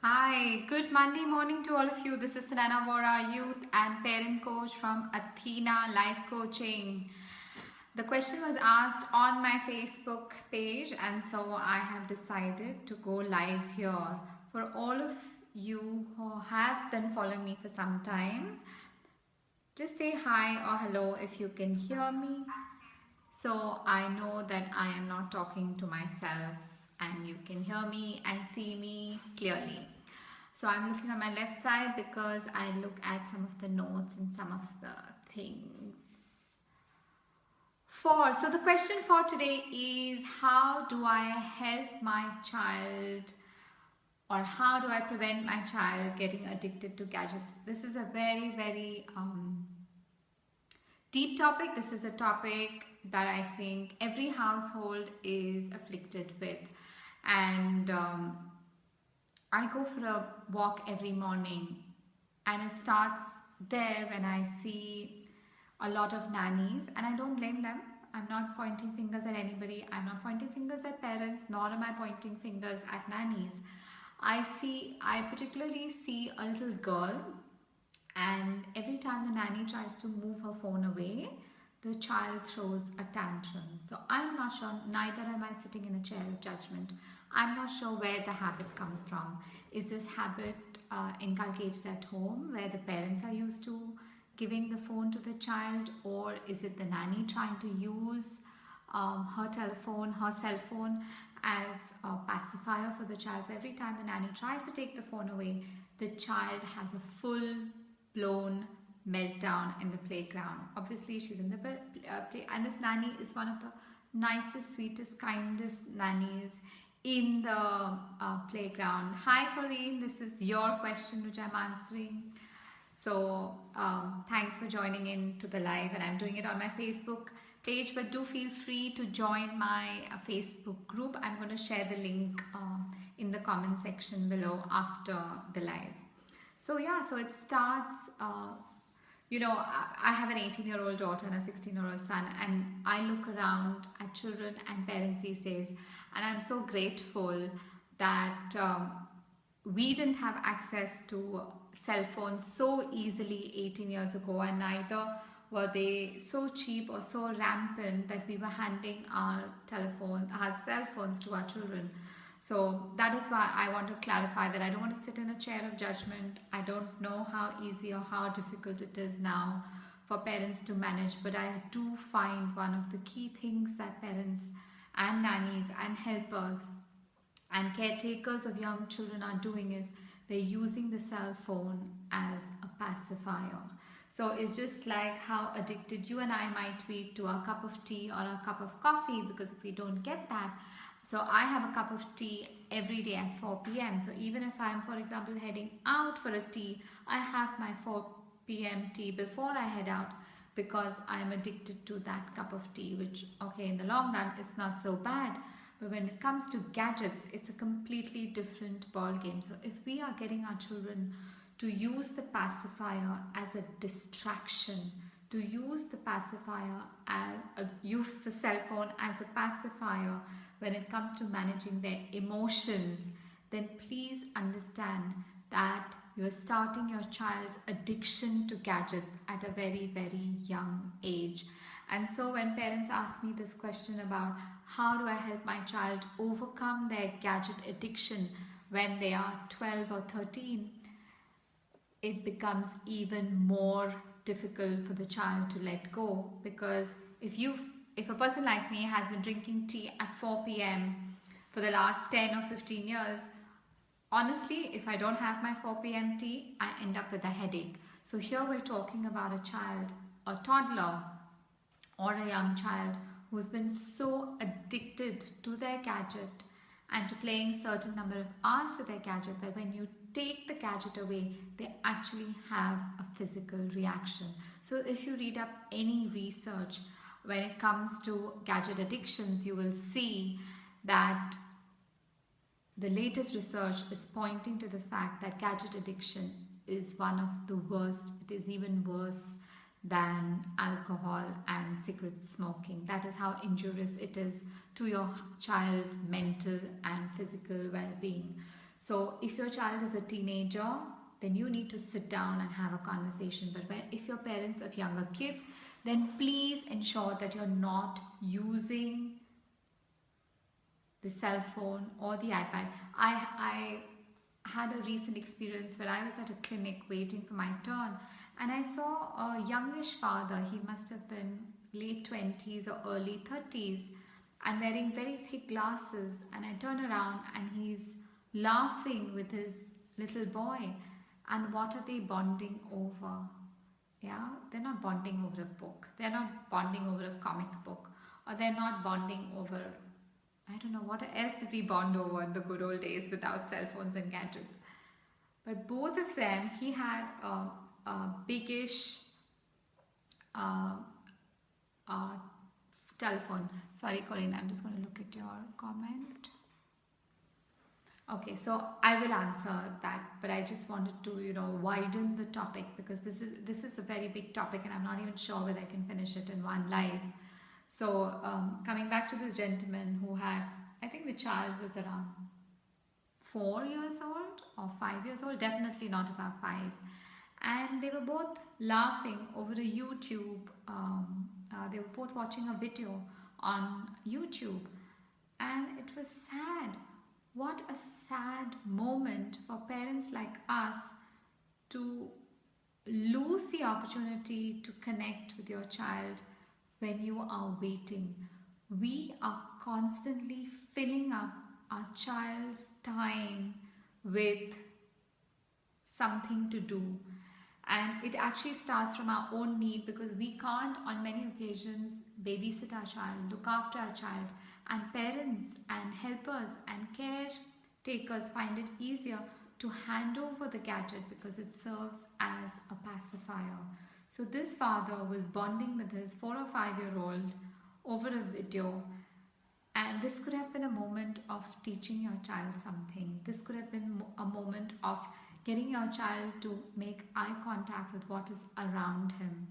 Hi, good Monday morning to all of you. This is Sanana Vora, youth and parent coach from Athena Life Coaching. The question was asked on my Facebook page, and so I have decided to go live here. For all of you who have been following me for some time, just say hi or hello if you can hear me. So I know that I am not talking to myself and you can hear me and see me clearly. So I'm looking on my left side because I look at some of the notes and some of the things. So the question for today is, how do I help my child, or how do I prevent my child getting addicted to gadgets? This is a very deep topic. This is a topic that I think every household is afflicted with, and I go for a walk every morning, and it starts there when I see a lot of nannies, and I don't blame them. I'm not pointing fingers at anybody. I'm not pointing fingers at parents, nor am I pointing fingers at nannies. I particularly see a little girl, and every time the nanny tries to move her phone away, the child throws a tantrum. So I'm not sure, neither am I sitting in a chair of judgment. I'm not sure where the habit comes from. Is this habit inculcated at home where the parents are used to giving the phone to the child, or is it the nanny trying to use her cell phone as a pacifier for the child? So every time the nanny tries to take the phone away, the child has a full blown meltdown in the playground. Obviously she's in the play, and this nanny is one of the nicest, sweetest, kindest nannies in the playground. Hi Corinne, this is your question which I'm answering. So thanks for joining in to the live, and I'm doing it on my Facebook page, but do feel free to join my Facebook group. I'm going to share the link in the comment section below after the live. So yeah, so it starts, I have an 18-year-old daughter and a 16-year-old son, and I look around at children and parents these days, and I'm so grateful that we didn't have access to cell phones so easily 18 years ago, and neither were they so cheap or so rampant that we were handing our cell phones to our children. So that is why I want to clarify that I don't want to sit in a chair of judgment. I don't know how easy or how difficult it is now for parents to manage, but I do find one of the key things that parents and nannies and helpers and caretakers of young children are doing is they're using the cell phone as a pacifier. So it's just like how addicted you and I might be to a cup of tea or a cup of coffee, because if we don't get that, so I have a cup of tea every day at 4 p.m. So even if I'm, for example, heading out for a tea, I have my 4 p.m. tea before I head out, because I'm addicted to that cup of tea, which, okay, in the long run, it's not so bad. But when it comes to gadgets, it's a completely different ball game. So if we are getting our children to use the pacifier as a distraction, to use the use the cell phone as a pacifier when it comes to managing their emotions, then please understand that you're starting your child's addiction to gadgets at a very young age. And so when parents ask me this question about how do I help my child overcome their gadget addiction when they are 12 or 13, it becomes even more difficult for the child to let go. Because if a person like me has been drinking tea at 4 p.m. for the last 10 or 15 years, honestly, if I don't have my 4 p.m. tea, I end up with a headache. So here we're talking about a child, a toddler, or a young child who's been so addicted to their gadget and to playing certain number of hours to their gadget that when you take the gadget away, they actually have a physical reaction. So if you read up any research when it comes to gadget addictions, you will see that the latest research is pointing to the fact that gadget addiction is one of the worst. It is even worse than alcohol and cigarette smoking. That is how injurious it is to your child's mental and physical well-being. So if your child is a teenager, then you need to sit down and have a conversation. But if you're parents of younger kids, then please ensure that you're not using the cell phone or the iPad. I had a recent experience where I was at a clinic waiting for my turn, and I saw a youngish father. He must have been late 20s or early 30s and wearing very thick glasses. And I turn around and he's laughing with his little boy. And what are they bonding over? Yeah, they're not bonding over a book, they're not bonding over a comic book, or they're not bonding over, I don't know what else did we bond over in the good old days without cell phones and gadgets. But both of them, he had a biggish uh, uh, telephone. Sorry, Corinne, I'm just going to look at your comment. Okay, so I will answer that, but I just wanted to, widen the topic, because this is a very big topic, and I'm not even sure whether I can finish it in one live. So coming back to this gentleman who had, I think the child was around 4 years old or 5 years old, definitely not about 5, and they were both laughing over a YouTube. They were both watching a video on YouTube, and it was sad. What a sad moment for parents like us to lose the opportunity to connect with your child when you are waiting. We are constantly filling up our child's time with something to do, and it actually starts from our own need, because we can't on many occasions babysit our child, look after our child, and parents and helpers and caretakers find it easier to hand over the gadget because it serves as a pacifier. So this father was bonding with his 4 or 5-year-old over a video, and this could have been a moment of teaching your child something. This could have been a moment of getting your child to make eye contact with what is around him.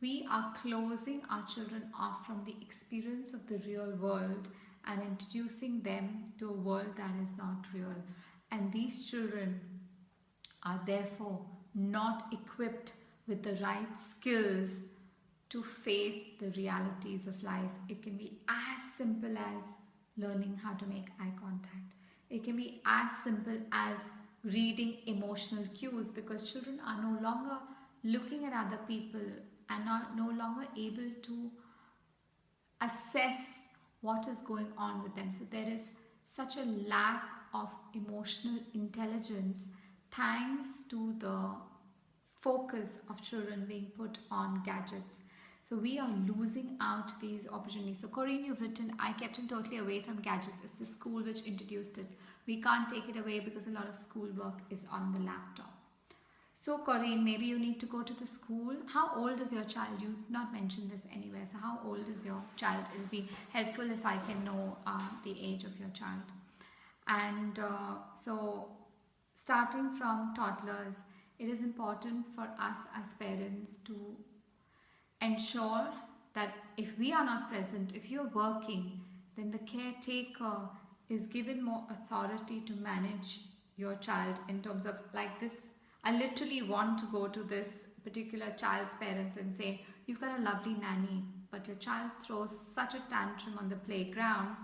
We are closing our children off from the experience of the real world and introducing them to a world that is not real. And these children are therefore not equipped with the right skills to face the realities of life. It can be as simple as learning how to make eye contact. It can be as simple as reading emotional cues, because children are no longer looking at other people and are no longer able to assess what is going on with them. So there is such a lack of emotional intelligence thanks to the focus of children being put on gadgets. So we are losing out these opportunities. So Corinne, you've written, I kept him totally away from gadgets. It's the school which introduced it. We can't take it away because a lot of schoolwork is on the laptop. So Corinne, maybe you need to go to the school. How old is your child? You've not mentioned this anywhere. So how old is your child? It will be helpful if I can know the age of your child. And so starting from toddlers, it is important for us as parents to ensure that if we are not present, if you're working, then the caretaker is given more authority to manage your child in terms of like this. I literally want to go to this particular child's parents and say, you've got a lovely nanny, but your child throws such a tantrum on the playground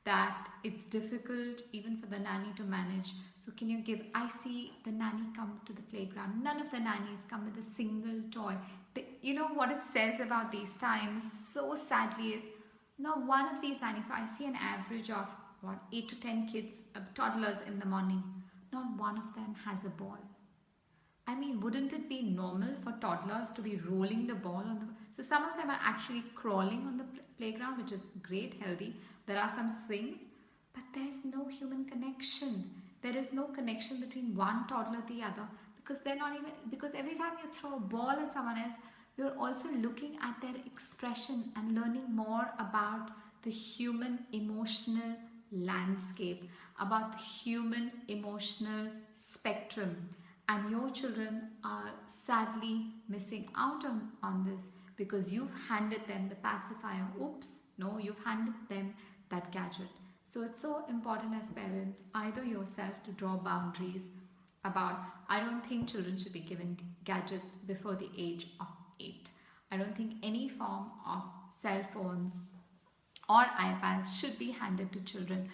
that it's difficult even for the nanny to manage. So can you give, I see the nanny come to the playground. None of the nannies come with a single toy. You know what it says about these times, so sadly, is not one of these nannies. So I see an average of 8 to 10 kids, toddlers in the morning. Not one of them has a ball. I mean, wouldn't it be normal for toddlers to be rolling the ball on the... So some of them are actually crawling on the playground, which is great, healthy. There are some swings, but there's no human connection. There is no connection between one toddler and the other, because they're not even... Because every time you throw a ball at someone else, you're also looking at their expression and learning more about the human emotional landscape, about the human emotional spectrum. And your children are sadly missing out on this because you've handed them the pacifier. Oops, no, you've handed them that gadget. So it's so important as parents, either yourself, to draw boundaries about, I don't think children should be given gadgets before the age of 8. I don't think any form of cell phones or iPads should be handed to children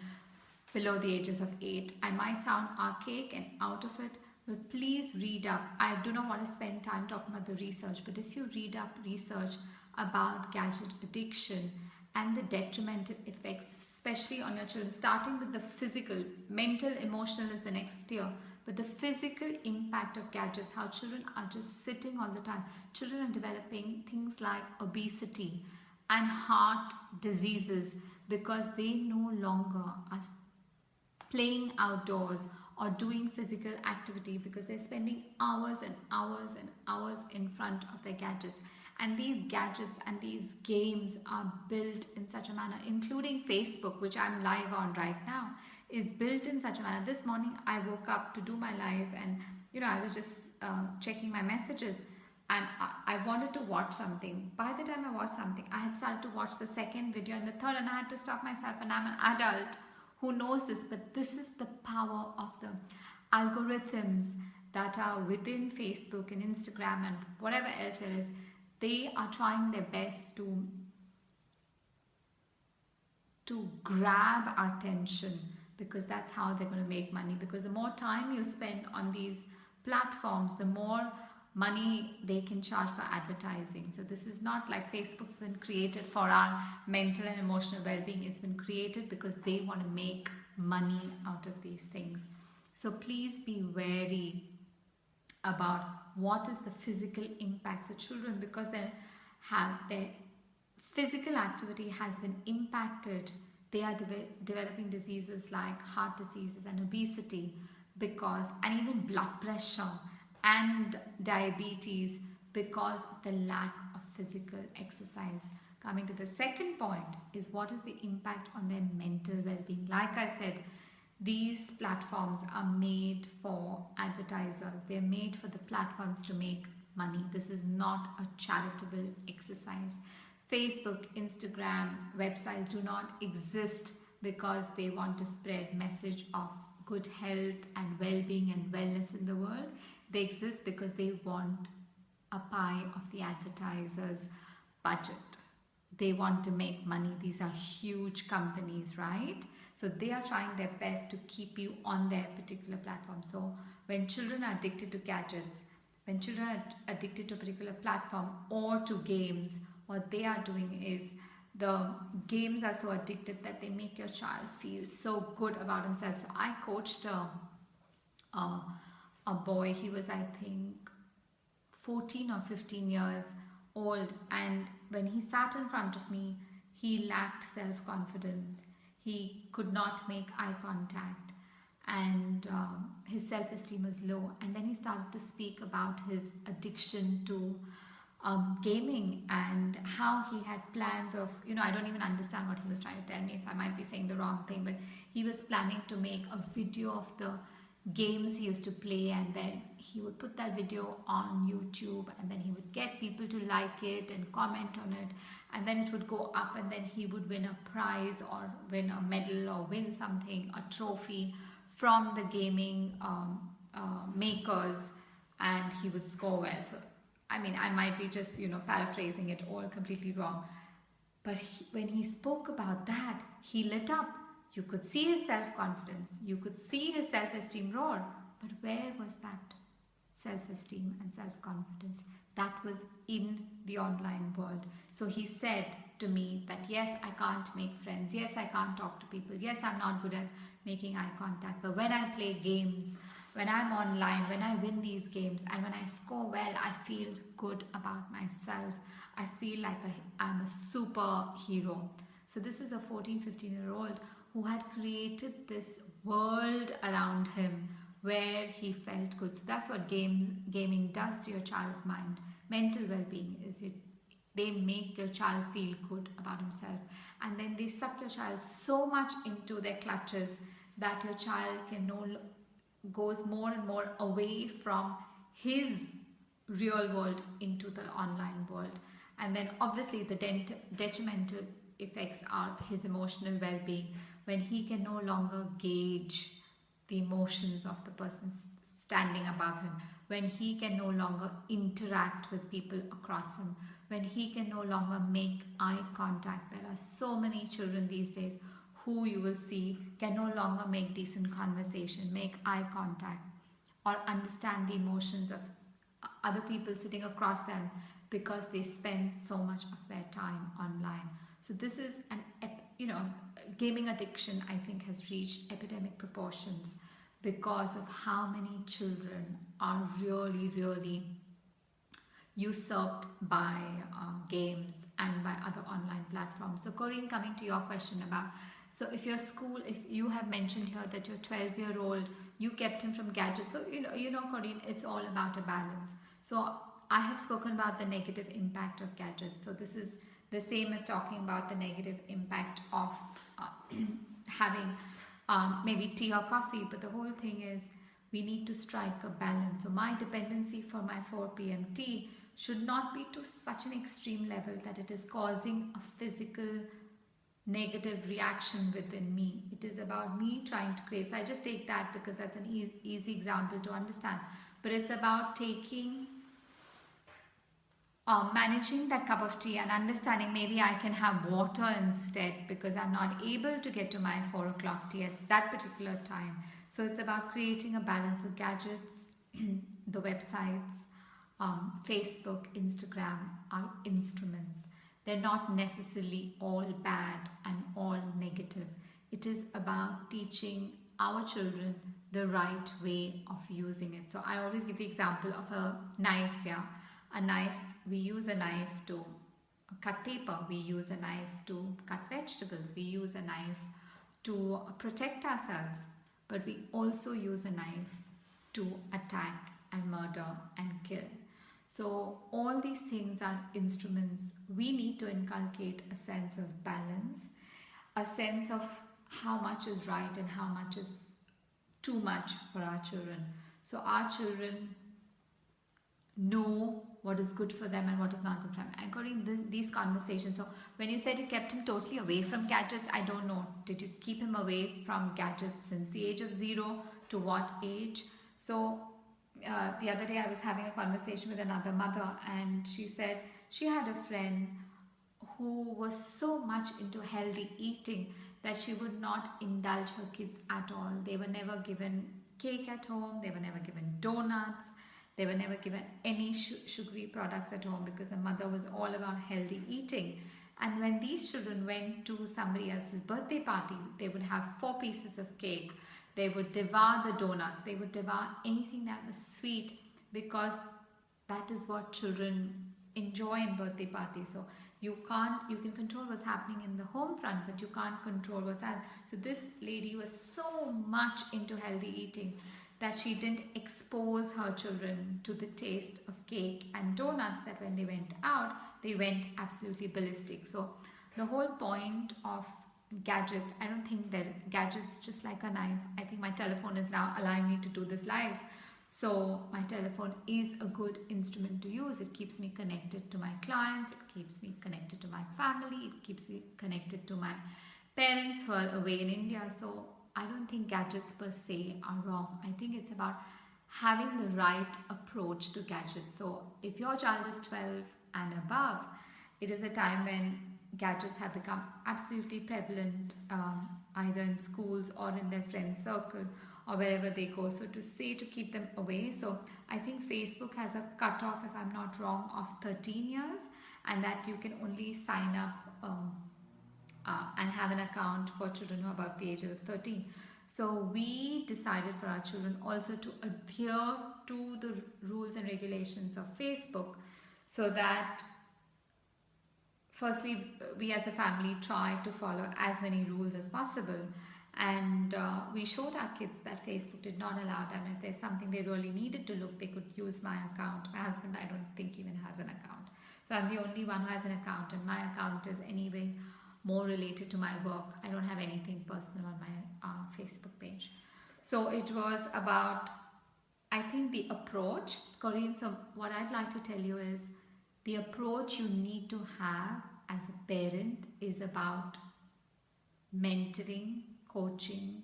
below the ages of 8. I might sound archaic and out of it, but please read up. I do not want to spend time talking about the research, but if you read up research about gadget addiction and the detrimental effects, especially on your children, starting with the physical, mental, emotional is the next tier, but the physical impact of gadgets, how children are just sitting all the time. Children are developing things like obesity and heart diseases because they no longer are playing outdoors or doing physical activity, because they're spending hours and hours and hours in front of their gadgets. And these gadgets and these games are built in such a manner, including Facebook, which I'm live on right now, is built in such a manner. This morning I woke up to do my live, and I was just checking my messages, and I wanted to watch something. By the time I watched something, I had started to watch the second video and the third, and I had to stop myself. And I'm an adult who knows this, but this is the power of the algorithms that are within Facebook and Instagram and whatever else there is. They are trying their best to grab our attention, because that's how they're going to make money. Because the more time you spend on these platforms, the more money they can charge for advertising. So this is not like Facebook's been created for our mental and emotional well-being. It's been created because they want to make money out of these things. So please be wary about what is the physical impacts of children, because they have their physical activity has been impacted. They are developing diseases like heart diseases and obesity, and even blood pressure and diabetes, because of the lack of physical exercise. Coming to the second point is, what is the impact on their mental well-being? Like I said, these platforms are made for advertisers. They're made for the platforms to make money. This is not a charitable exercise. Facebook, Instagram, websites do not exist because they want to spread message of good health and well-being and wellness in the world. They exist because they want a pie of the advertiser's budget. They want to make money. These are huge companies, right? So they are trying their best to keep you on their particular platform. So when children are addicted to gadgets, when children are addicted to a particular platform or to games, what they are doing is, the games are so addictive that they make your child feel so good about himself. So I coached a boy. He was, I think, 14 or 15 years old, and when he sat in front of me, he lacked self-confidence. He could not make eye contact, and his self-esteem was low. And then he started to speak about his addiction to gaming, and how he had plans of, I don't even understand what he was trying to tell me, so I might be saying the wrong thing, but he was planning to make a video of the games he used to play, and then he would put that video on YouTube, and then he would get people to like it and comment on it, and then it would go up, and then he would win a prize or win a medal or win something, a trophy from the gaming makers, and he would score well. So I mean, I might be just paraphrasing it all completely wrong, but when he spoke about that, he lit up. You could see his self-confidence, you could see his self-esteem roar, but where was that self-esteem and self-confidence? That was in the online world. So he said to me that, yes, I can't make friends, yes, I can't talk to people, yes, I'm not good at making eye contact, but when I play games, when I'm online, when I win these games, and when I score well, I feel good about myself. I feel like I'm a superhero. So this is a 14, 15-year-old who had created this world around him where he felt good. So that's what gaming does to your child's mind. Mental well-being is they make your child feel good about himself, and then they suck your child so much into their clutches that your child goes more and more away from his real world into the online world. And then obviously the detrimental effects are his emotional well-being, when he can no longer gauge the emotions of the person standing above him, when he can no longer interact with people across him, when he can no longer make eye contact. There are so many children these days who you will see can no longer make decent conversation, make eye contact, or understand the emotions of other people sitting across them because they spend so much of their time online. So this is gaming addiction, I think, has reached epidemic proportions because of how many children are really usurped by games and by other online platforms. So Corinne, coming to your question about, so if you have mentioned here that your 12-year-old, you kept him from gadgets. So Corinne, it's all about a balance. So I have spoken about the negative impact of gadgets. So this is the same as talking about the negative impact of having maybe tea or coffee. But the whole thing is we need to strike a balance. So my dependency for my 4 p.m. tea should not be to such an extreme level that it is causing a physical negative reaction within me. It is about me trying to create. So I just take that because that's an easy example to understand. But it's about taking managing that cup of tea and understanding maybe I can have water instead because I'm not able to get to my 4 o'clock tea at that particular time. So it's about creating a balance of gadgets, the websites, Facebook, Instagram are instruments. They're not necessarily all bad and all negative. It is about teaching our children the right way of using it. So I always give the example of a knife. A knife, we use a knife to cut paper, we use a knife to cut vegetables, we use a knife to protect ourselves, but we also use a knife to attack and murder and kill. So all these things are instruments. We need to inculcate a sense of balance, a sense of how much is right and how much is too much for our children. So our children know what is good for them and what is not good for them. According these conversations, so when you said you kept him totally away from gadgets, I don't know, did you keep him away from gadgets since the age of 0 to what age? So the other day I was having a conversation with another mother and she said she had a friend who was so much into healthy eating that she would not indulge her kids at all. They were never given cake at home, they were never given donuts, they were never given any sugary products at home because the mother was all about healthy eating. And when these children went to somebody else's birthday party, they would have 4 pieces of cake, they would devour the donuts, they would devour anything that was sweet because that is what children enjoy in birthday parties. So you can control what's happening in the home front, but you can't control what's out. So this lady was so much into healthy eating that she didn't expose her children to the taste of cake and donuts, that when they went out, they went absolutely ballistic. So the whole point of gadgets, I don't think that gadgets just like a knife. I think my telephone is now allowing me to do this live. So my telephone is a good instrument to use. It keeps me connected to my clients, it keeps me connected to my family, it keeps me connected to my parents who are away in India. So I don't think gadgets per se are wrong. I think it's about having the right approach to gadgets. So if your child is 12 and above, it is a time when gadgets have become absolutely prevalent, either in schools or in their friend circle or wherever they go. So to say to keep them away, so I think Facebook has a cutoff, if I'm not wrong, of 13 years, and that you can only sign up and have an account for children who are above the age of 13. So we decided for our children also to adhere to the rules and regulations of Facebook, so that firstly we as a family try to follow as many rules as possible, and we showed our kids that Facebook did not allow them. If there's something they really needed to look, they could use my account. My husband, I don't think, even has an account, so I'm the only one who has an account, and my account is anyway more related to my work. I don't have anything personal on my Facebook page. So it was about, I think, the approach. Corinne, so what I'd like to tell you is the approach you need to have as a parent is about mentoring coaching,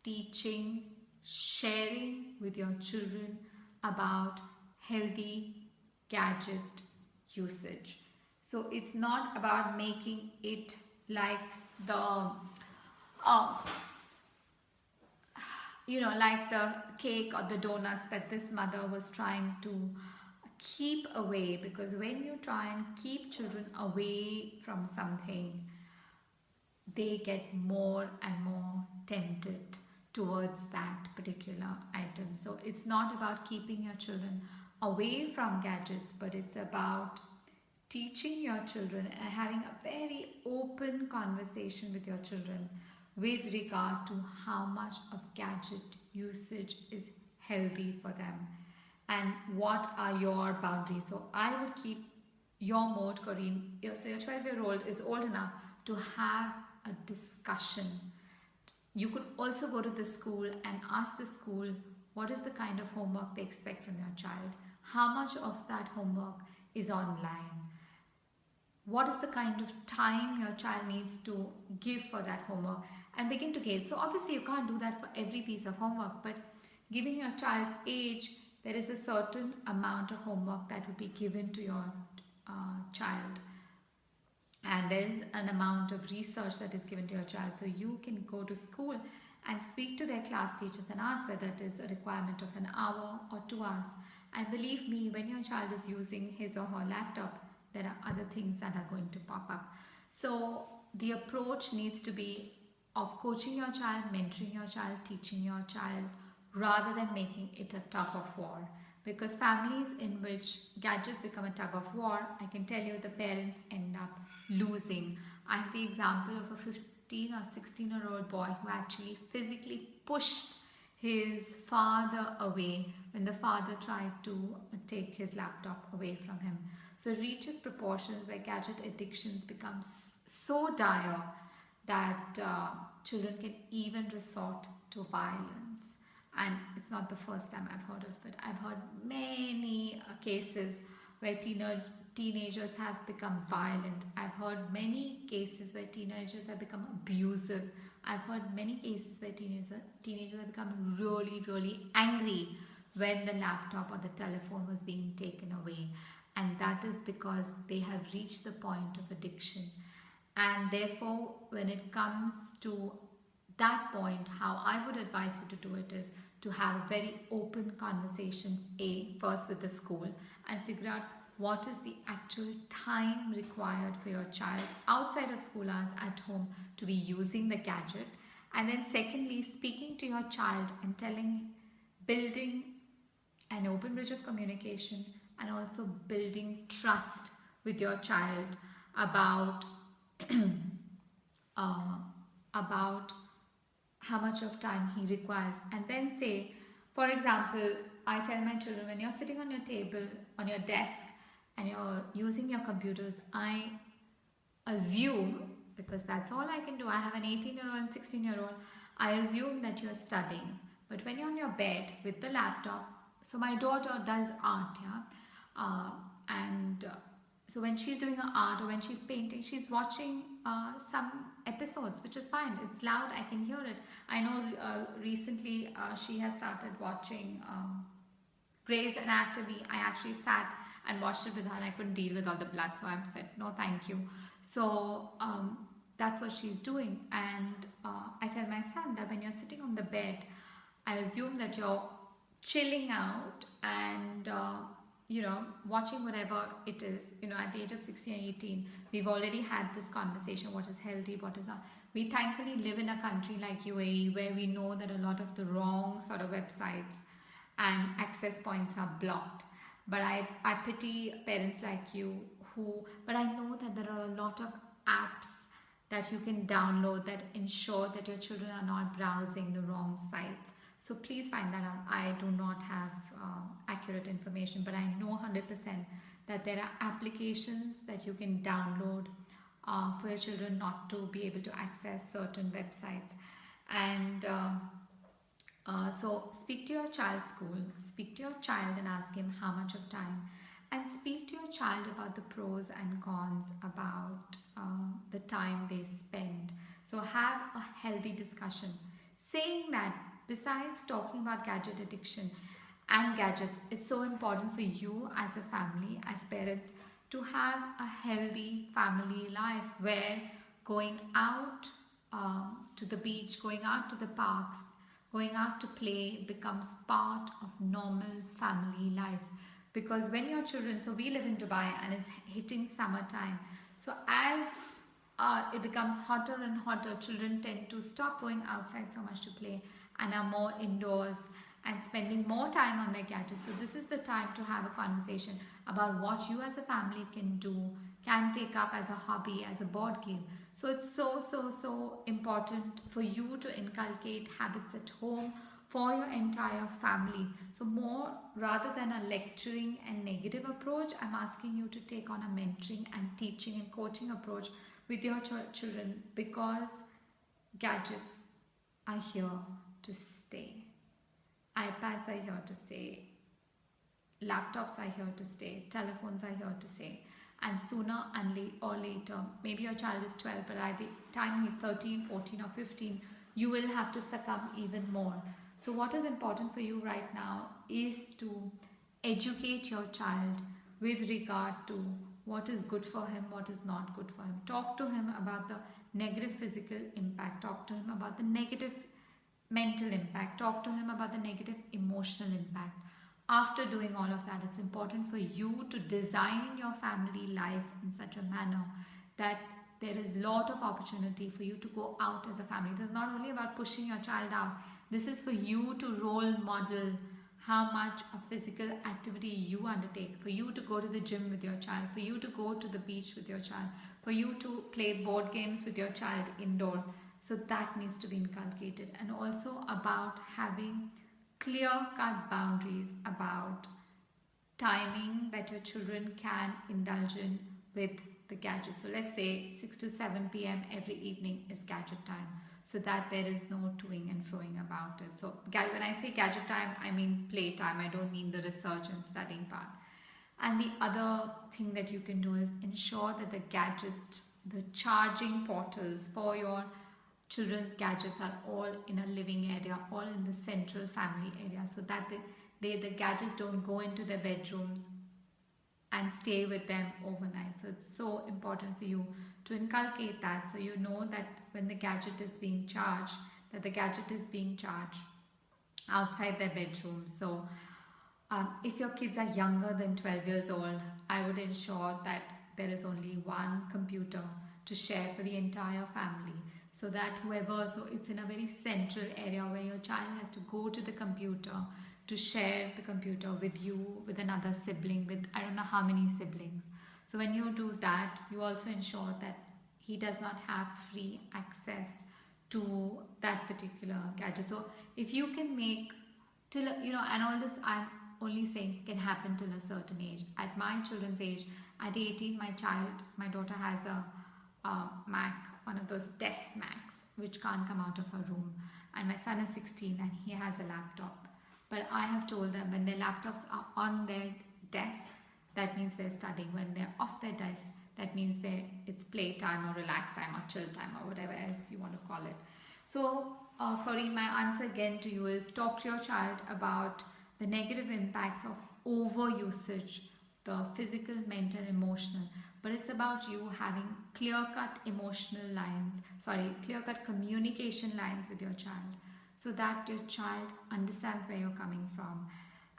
teaching, sharing with your children about healthy gadget usage. So it's not about making it like the uh, like the cake or the donuts that this mother was trying to keep away, because when you try and keep children away from something, they get more and more tempted towards that particular item. So it's not about keeping your children away from gadgets, but it's about teaching your children and having a very open conversation with your children with regard to how much of gadget usage is healthy for them and what are your boundaries. So I would keep your mode, Corinne. So your 12-year-old is old enough to have a discussion. You could also go to the school and ask the school what is the kind of homework they expect from your child, how much of that homework is online, what is the kind of time your child needs to give for that homework, and begin to gauge. So obviously you can't do that for every piece of homework, but given your child's age, there is a certain amount of homework that will be given to your child, and there is an amount of research that is given to your child. So you can go to school and speak to their class teachers and ask whether it is a requirement of an hour or 2 hours. And believe me, when your child is using his or her laptop, there are other things that are going to pop up. So the approach needs to be of coaching your child, mentoring your child, teaching your child, rather than making it a tug of war. Because families in which gadgets become a tug of war, I can tell you the parents end up losing. I have the example of a 15 or 16-year-old boy who actually physically pushed his father away when the father tried to take his laptop away from him. So it reaches proportions where gadget addictions becomes so dire that children can even resort to violence. And it's not the first time I've heard of it. I've heard many cases where teenagers have become violent. I've heard many cases where teenagers have become abusive. I've heard many cases where teenagers have become really, really angry when the laptop or the telephone was being taken away. And that is because they have reached the point of addiction. And therefore, when it comes to that point, how I would advise you to do it is to have a very open conversation, first with the school, and figure out what is the actual time required for your child outside of school hours at home to be using the gadget. And then secondly, speaking to your child and building an open bridge of communication, and also building trust with your child about about how much of time he requires. And then say, for example, I tell my children, when you're sitting on your table, on your desk, and you're using your computers, I assume, because that's all I can do, I have an 18-year-old and 16-year-old, I assume that you're studying. But when you're on your bed with the laptop, so my daughter does art, so when she's doing her art or when she's painting, she's watching some episodes, which is fine. It's loud, I can hear it. I know recently she has started watching Grey's Anatomy. I actually sat and watched it with her and I couldn't deal with all the blood, so I said, no thank you. So that's what she's doing. And I tell my son that when you're sitting on the bed, I assume that you're chilling out and watching whatever it is. At the age of 16 or 18, we've already had this conversation, what is healthy, what is not. We thankfully live in a country like UAE where we know that a lot of the wrong sort of websites and access points are blocked. But I pity parents like you but I know that there are a lot of apps that you can download that ensure that your children are not browsing the wrong sites. So please find that out. I do not have accurate information, but I know 100% that there are applications that you can download for your children not to be able to access certain websites. And so speak to your child's school, speak to your child and ask him how much of time, and speak to your child about the pros and cons about the time they spend. So have a healthy discussion. Saying that, besides talking about gadget addiction and gadgets, it's so important for you as a family, as parents, to have a healthy family life where going out to the beach, going out to the parks, going out to play becomes part of normal family life. Because when your children, so we live in Dubai and it's hitting summertime, so as it becomes hotter and hotter, children tend to stop going outside so much to play and are more indoors and spending more time on their gadgets. So this is the time to have a conversation about what you as a family can do, can take up as a hobby, as a board game. So it's so important for you to inculcate habits at home for your entire family. So more rather than a lecturing and negative approach, I'm asking you to take on a mentoring and teaching and coaching approach with your children, because gadgets are here to stay. iPads are here to stay. Laptops are here to stay. Telephones are here to stay. And sooner or later, maybe your child is 12, but by the time he's 13, 14 or 15, you will have to succumb even more. So what is important for you right now is to educate your child with regard to what is good for him, what is not good for him. Talk to him about the negative physical impact. Talk to him about the negative mental impact. Talk to him about the negative emotional impact. After doing all of that, it's important for you to design your family life in such a manner that there is a lot of opportunity for you to go out as a family. This is not only about pushing your child out. This is for you to role model how much of physical activity you undertake, for you to go to the gym with your child, for you to go to the beach with your child, for you to play board games with your child indoor. So that needs to be inculcated. And also about having clear-cut boundaries about timing that your children can indulge in with the gadget. So let's say 6 to 7 p.m. every evening is gadget time, so that there is no toing and froing about it. So when I say gadget time, I mean play time. I don't mean the research and studying part. And the other thing that you can do is ensure that the charging portals for your children's gadgets are all in a living area, all in the central family area, so that the gadgets don't go into their bedrooms and stay with them overnight. So it's so important for you to inculcate that, so you know that when the gadget is being charged, that the gadget is being charged outside their bedroom. So if your kids are younger than 12 years old, I would ensure that there is only one computer to share for the entire family, so that so it's in a very central area where your child has to go to the computer to share the computer with you, with another sibling, with I don't know how many siblings. So when you do that, you also ensure that he does not have free access to that particular gadget. So if you can make and all this I'm only saying can happen till a certain age. At my children's age, at 18, my daughter has a Mac, one of those desk Macs, which can't come out of her room. And my son is 16 and he has a laptop. But I have told them when their laptops are on their desk, that means they're studying. When they're off their desk, that means it's play time or relax time or chill time or whatever else you want to call it. So, Corinne, my answer again to you is talk to your child about the negative impacts of overusage, the physical, mental, emotional. But it's about you having clear-cut clear-cut communication lines with your child, so that your child understands where you're coming from.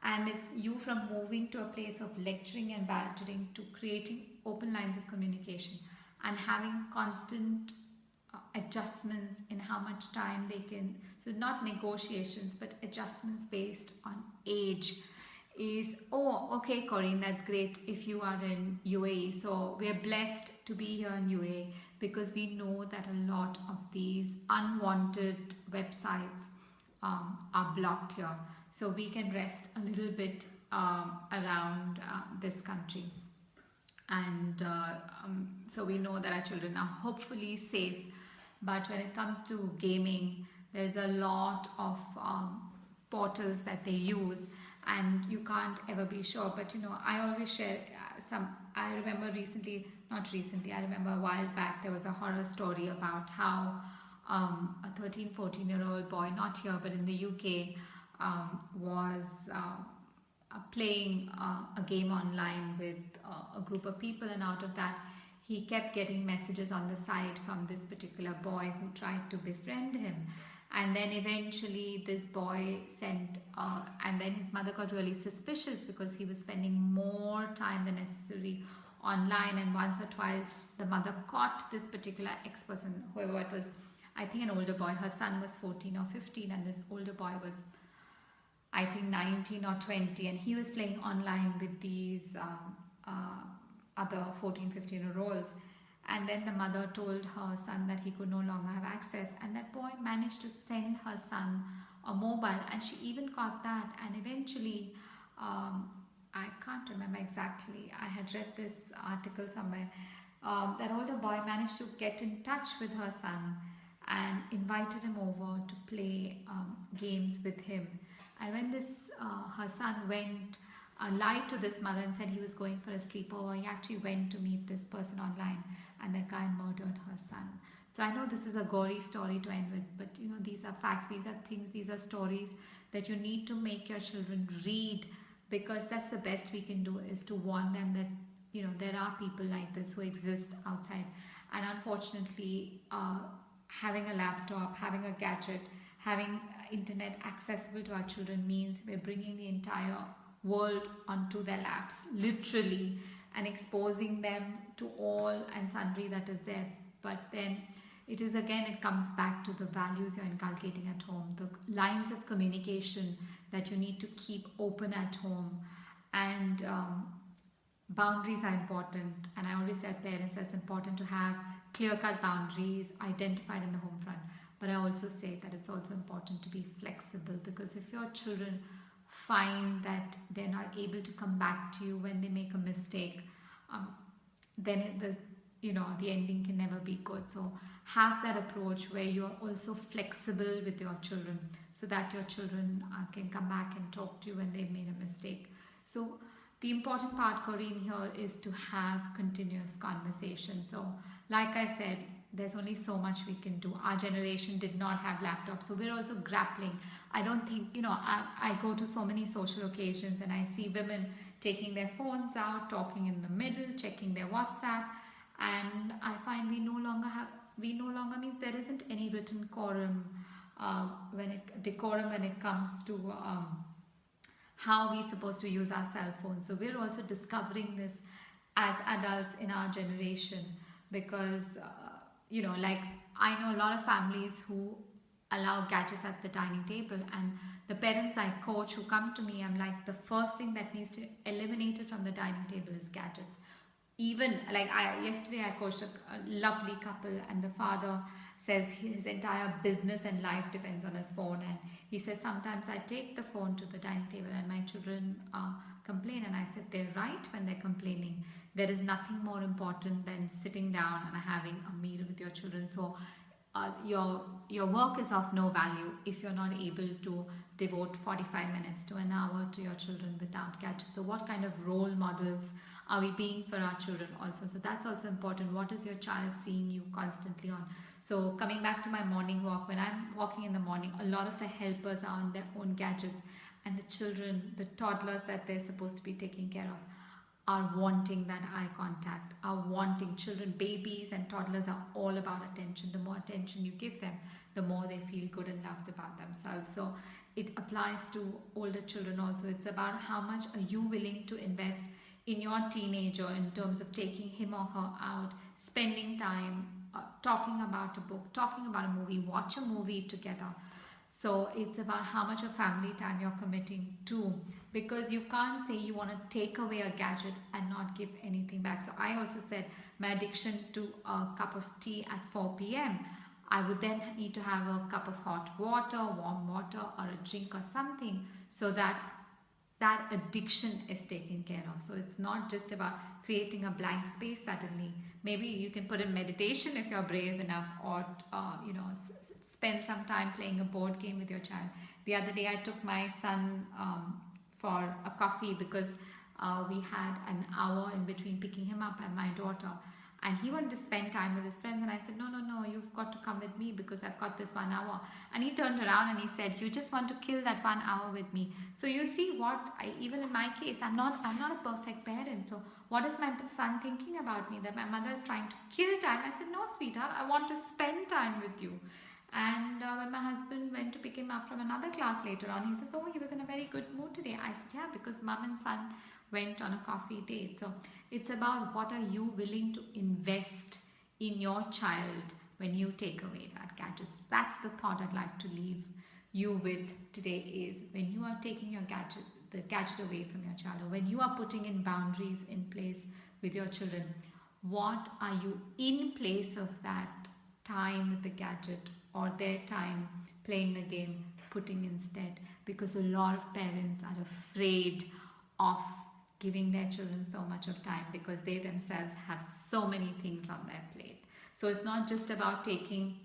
And it's you from moving to a place of lecturing and badgering to creating open lines of communication and having constant adjustments in how much time they can. So not negotiations, but adjustments based on age. Is okay, Corinne, that's great if you are in UAE. So we are blessed to be here in UAE because we know that a lot of these unwanted websites are blocked here. So we can rest a little bit around this country. And so we know that our children are hopefully safe. But when it comes to gaming, there's a lot of portals that they use, and you can't ever be sure. But I always share I remember a while back there was a horror story about how a 13-14-year-old boy, not here but in the UK, was playing a game online with a group of people, and out of that he kept getting messages on the side from this particular boy who tried to befriend him. And then eventually this boy sent and then his mother got really suspicious because he was spending more time than necessary online, and once or twice the mother caught this particular ex-person, whoever it was, I think an older boy. Her son was 14 or 15 and this older boy was, I think, 19 or 20, and he was playing online with these other 14-15-year-olds. And then the mother told her son that he could no longer have access, and that boy managed to send her son a mobile, and she even got that. And eventually, I can't remember exactly, I had read this article somewhere, that older boy managed to get in touch with her son and invited him over to play games with him. And when this her son went, lied to this mother and said he was going for a sleepover, he actually went to meet this person online, and that guy murdered her son. So I know this is a gory story to end with, but these are facts, these are things, these are stories that you need to make your children read, because that's the best we can do, is to warn them that there are people like this who exist outside. And unfortunately, having a laptop, having a gadget, having internet accessible to our children means we're bringing the entire world onto their laps, literally, and exposing them to all and sundry that is there. But then it comes back to the values you're inculcating at home, the lines of communication that you need to keep open at home. And boundaries are important, and I always tell parents that it's important to have clear-cut boundaries identified in the home front. But I also say that it's also important to be flexible, because if your children find that they're not able to come back to you when they make a mistake, then the ending can never be good. So have that approach where you're also flexible with your children, so that your children can come back and talk to you when they've made a mistake. So the important part, Corinne, here is to have continuous conversation. So like I said, there's only so much we can do. Our generation did not have laptops, so we're also grappling. I don't think, I go to so many social occasions and I see women taking their phones out, talking in the middle, checking their WhatsApp, and I find we no longer means there isn't any written decorum when it comes to how we're supposed to use our cell phones. So we're also discovering this as adults in our generation, because like, I know a lot of families who allow gadgets at the dining table, and the parents I coach who come to me, I'm like, the first thing that needs to eliminate it from the dining table is gadgets. Even like yesterday I coached a lovely couple, and the father says his entire business and life depends on his phone, and he says, sometimes I take the phone to the dining table and my children complain, and I said, they're right when they're complaining. There is nothing more important than sitting down and having a meal with your children. So your work is of no value if you're not able to devote 45 minutes to an hour to your children without gadgets. So what kind of role models are we being for our children also? So that's also important. What is your child seeing you constantly on? So coming back to my morning walk, when I'm walking in the morning, a lot of the helpers are on their own gadgets, and the children, the toddlers that they're supposed to be taking care of, are wanting that eye contact, are wanting. Children, babies and toddlers are all about attention. The more attention you give them, the more they feel good and loved about themselves. So it applies to older children also. It's about how much are you willing to invest in your teenager in terms of taking him or her out, spending time, talking about a book, talking about a movie, watch a movie together. So it's about how much of family time you're committing to, because you can't say you want to take away a gadget and not give anything back. So I also said my addiction to a cup of tea at 4 p.m. I would then need to have a cup of hot water, warm water, or a drink or something, so that that addiction is taken care of. So it's not just about creating a blank space suddenly. Maybe you can put in meditation if you're brave enough, or spend some time playing a board game with your child. The other day I took my son for a coffee, because we had an hour in between picking him up and my daughter, and he wanted to spend time with his friends, and I said, no, you've got to come with me because I've got this 1 hour. And he turned around and he said, you just want to kill that 1 hour with me. So you see what even in my case, I'm not a perfect parent. So what is my son thinking about me, that my mother is trying to kill time? I said, no, sweetheart, I want to spend time with you. And when my husband went to pick him up from another class later on, he says, oh, he was in a very good mood today. I said, yeah, because mom and son went on a coffee date. So it's about what are you willing to invest in your child when you take away that gadgets. That's the thought I'd like to leave you with today, is when you are taking the gadget away from your child, or when you are putting in boundaries in place with your children, what are you in place of that time with the gadget or their time playing the game putting instead? Because a lot of parents are afraid of giving their children so much of time because they themselves have so many things on their plate. So it's not just about taking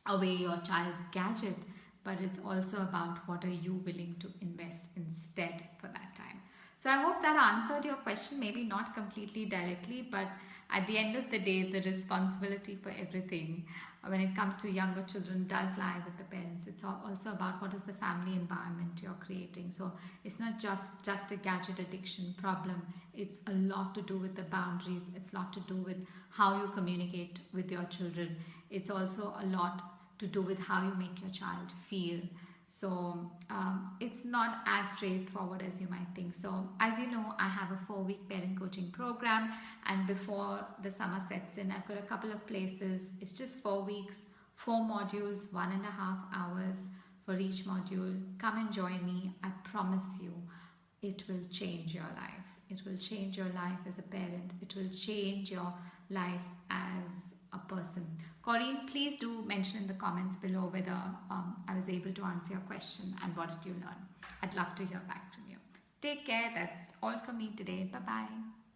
away your child's gadget, but it's also about what are you willing to invest instead for that time. So I hope that answered your question, maybe not completely directly, but at the end of the day, the responsibility for everything when it comes to younger children does lie with the parents. It's also about what is the family environment you're creating. So it's not just a gadget addiction problem. It's a lot to do with the boundaries. It's a lot to do with how you communicate with your children. It's also a lot to do with how you make your child feel. So it's not as straightforward as you might think. So as you know, I have a 4-week parent coaching program, and before the summer sets in, I've got a couple of places. It's just 4 weeks, 4 modules, 1.5 hours for each module. Come and join me. I promise you, it will change your life. It will change your life as a parent. It will change your life as a person. Corinne, please do mention in the comments below whether I was able to answer your question and what did you learn. I'd love to hear back from you. Take care. That's all from me today. Bye-bye.